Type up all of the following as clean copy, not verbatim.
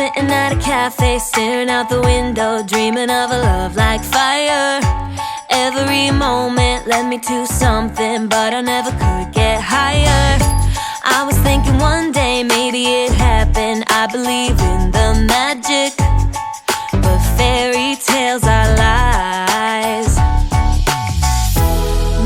sitting at a cafe, staring out the window, dreaming of a love like fire. Every moment led me to something, but I never could get higher. I was thinking one day maybe it happened. I believe in the magic, but fairy tales are lies.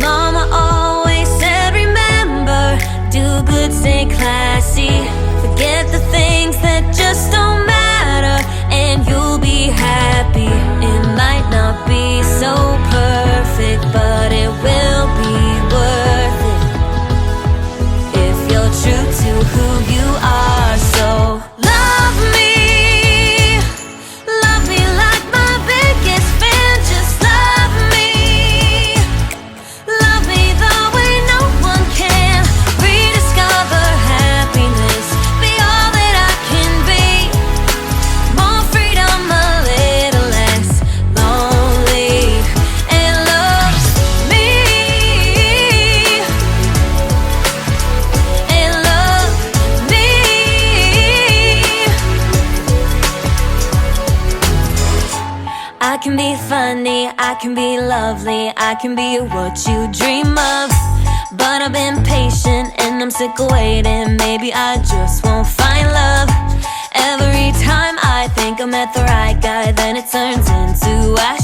Mama always said, remember, do good, stay classy. Forget the things that just don't matter, and you'll be happy. It might not be so perfect, but it will be worth it if you're true to who you are. So love me like my biggest fan. Just love me the way no one can. Rediscover happiness, be all that I can be. More freedom, a little less lonely. And love me, and love me. I can be funny, I can be lovely, I can be what you dream of. But I've been patient and I'm sick of waiting. Maybe I just won't find love. Every time I think I met the right guy, then it turns into ashes.